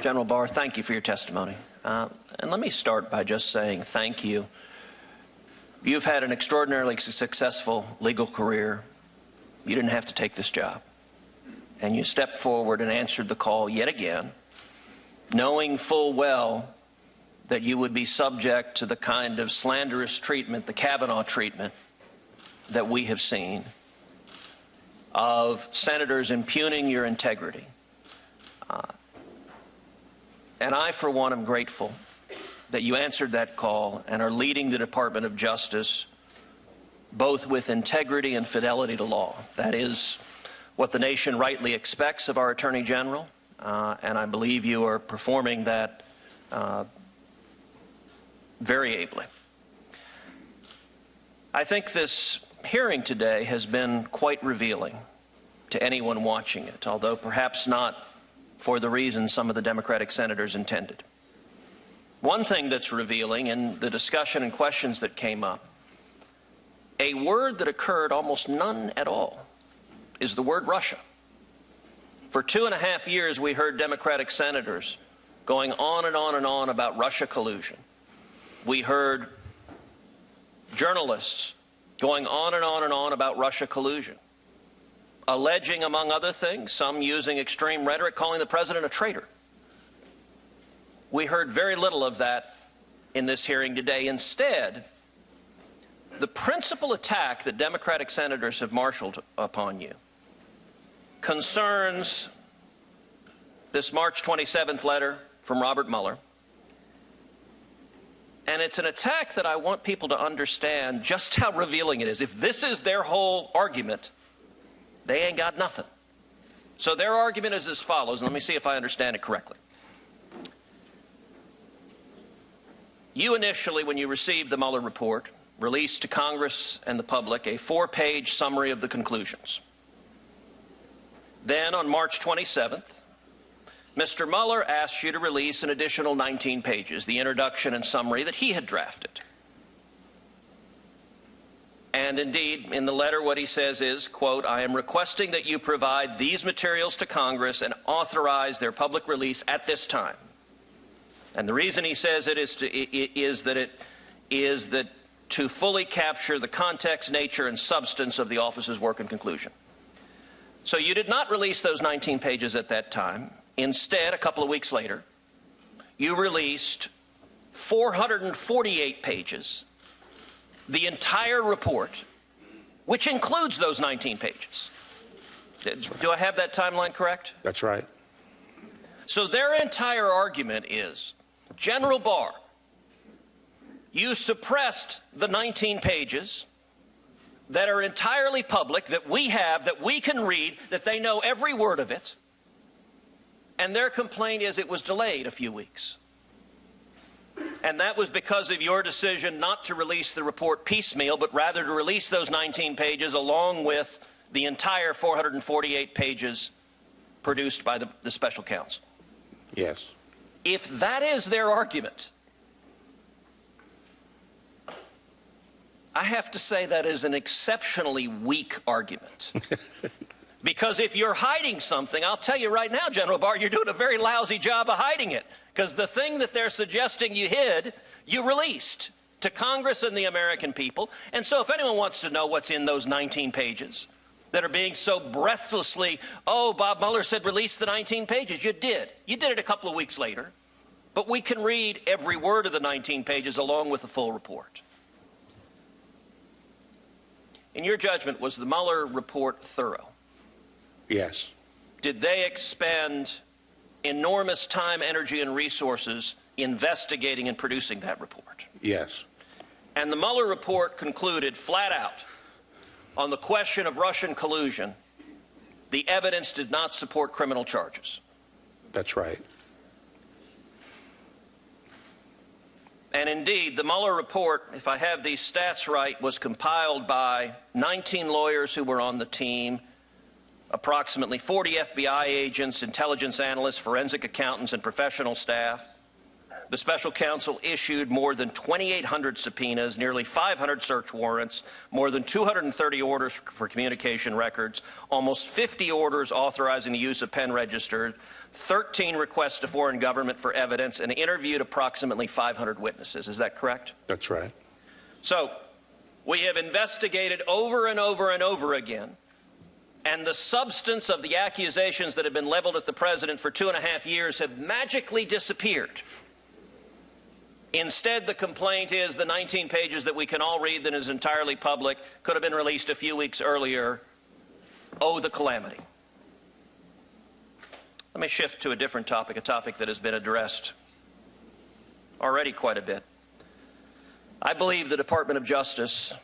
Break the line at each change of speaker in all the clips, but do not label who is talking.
General Barr, thank you for your testimony. And let me start by just saying thank you. You've had an extraordinarily successful legal career. You didn't have to take this job. And you stepped forward and answered the call yet again, knowing full well that you would be subject to the kind of slanderous treatment, the Kavanaugh treatment, that we have seen of senators impugning your integrity. And I, for one, am grateful that you answered that call and are leading the Department of Justice both with integrity and fidelity to law. That is what the nation rightly expects of our Attorney General, and I believe you are performing that very ably. I think this hearing today has been quite revealing to anyone watching it, although perhaps not for the reasons some of the Democratic senators intended. One thing that's revealing in the discussion and questions that came up, a word that occurred almost none at all, is the word Russia. For 2.5 years, we heard Democratic senators going on and on and on about Russia collusion. We heard journalists going on and on and on about Russia collusion, alleging, among other things, some using extreme rhetoric, calling the president a traitor. We heard very little of that in this hearing today. Instead, the principal attack that Democratic senators have marshaled upon you concerns this March 27th letter from Robert Mueller. And it's an attack that I want people to understand just how revealing it is. If this is their whole argument, they ain't got nothing. So their argument is as follows, and let me see if I understand it correctly. You initially, when you received the Mueller report, released to Congress and the public a 4-page summary of the conclusions. Then on March 27th, Mr. Mueller asked you to release an additional 19 pages, the introduction and summary that he had drafted. And indeed, in the letter, what he says is, quote, I am requesting that you provide these materials to Congress and authorize their public release at this time. And the reason he says it is that to fully capture the context, nature, and substance of the office's work and conclusion. So you did not release those 19 pages at that time. Instead, a couple of weeks later, you released 448 pages, the entire report, which includes those 19 pages. Do I have that timeline correct?
That's right.
So their entire argument is, General Barr, you suppressed the 19 pages that are entirely public, that we have, that we can read, that they know every word of it. And their complaint is it was delayed a few weeks. And that was because of your decision not to release the report piecemeal, but rather to release those 19 pages along with the entire 448 pages produced by the special counsel.
Yes.
If that is their argument, I have to say that is an exceptionally weak argument. Because if you're hiding something, I'll tell you right now, General Barr, you're doing a very lousy job of hiding it. Because the thing that they're suggesting you hid, you released to Congress and the American people. And so if anyone wants to know what's in those 19 pages that are being so breathlessly, oh, Bob Mueller said release the 19 pages. You did. You did it a couple of weeks later. But we can read every word of the 19 pages along with the full report. In your judgment, was the Mueller report thorough?
Yes.
Did they expend enormous time, energy, and resources investigating and producing that report?
Yes.
And the Mueller report concluded flat out on the question of Russian collusion, the evidence did not support criminal charges.
That's right.
And indeed, the Mueller report, if I have these stats right, was compiled by 19 lawyers who were on the team, approximately 40 FBI agents, intelligence analysts, forensic accountants, and professional staff. The special counsel issued more than 2,800 subpoenas, nearly 500 search warrants, more than 230 orders for communication records, almost 50 orders authorizing the use of pen registers, 13 requests to foreign government for evidence, and interviewed approximately 500 witnesses. Is that correct?
That's right.
So we have investigated over and over and over again, and the substance of the accusations that have been leveled at the president for 2.5 years have magically disappeared. Instead, the complaint is the 19 pages that we can all read that is entirely public, could have been released a few weeks earlier. Oh, the calamity. Let me shift to a different topic, a topic that has been addressed already quite a bit. I believe the Department of Justice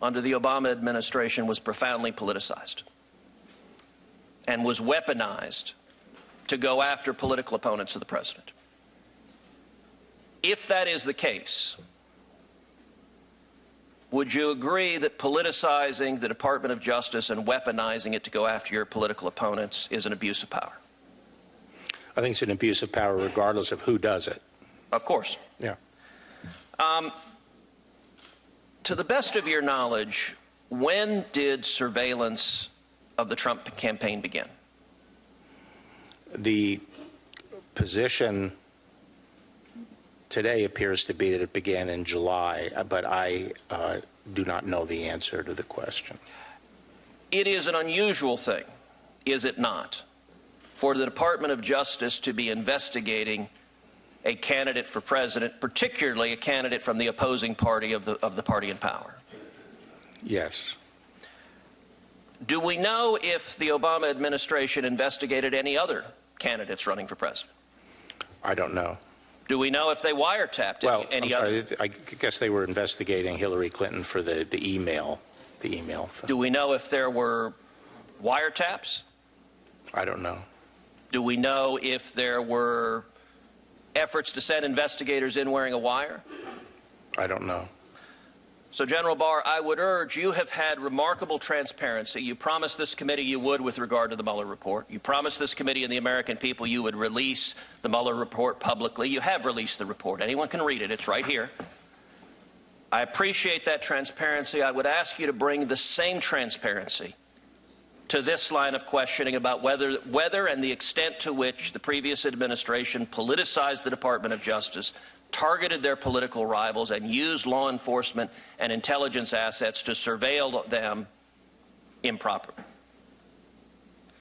under the Obama administration was profoundly politicized and was weaponized to go after political opponents of the president. If that is the case, would you agree that politicizing the Department of Justice and weaponizing it to go after your political opponents is an abuse of power?
I think it's an abuse of power regardless of who does it.
Of course.
Yeah.
To the best of your knowledge, when did surveillance of the Trump campaign begin?
The position today appears to be that it began in July, but I do not know the answer to the question.
It is an unusual thing, is it not, for the Department of Justice to be investigating a candidate for president, particularly a candidate from the opposing party of the party in power?
Yes.
Do we know if the Obama administration investigated any other candidates running for president?
I don't know.
Do we know if they wiretapped any other?
I guess they were investigating Hillary Clinton for the email.
Do we know if there were wiretaps?
I don't know.
Do we know if there were efforts to send investigators in wearing a wire?
I don't know.
So, General Barr, I would urge, you have had remarkable transparency. You promised this committee you would with regard to the Mueller report. You promised this committee and the American people you would release the Mueller report publicly. You have released the report. Anyone can read it. It's right here. I appreciate that transparency. I would ask you to bring the same transparency to this line of questioning about whether and the extent to which the previous administration politicized the Department of Justice, targeted their political rivals, and used law enforcement and intelligence assets to surveil them improperly.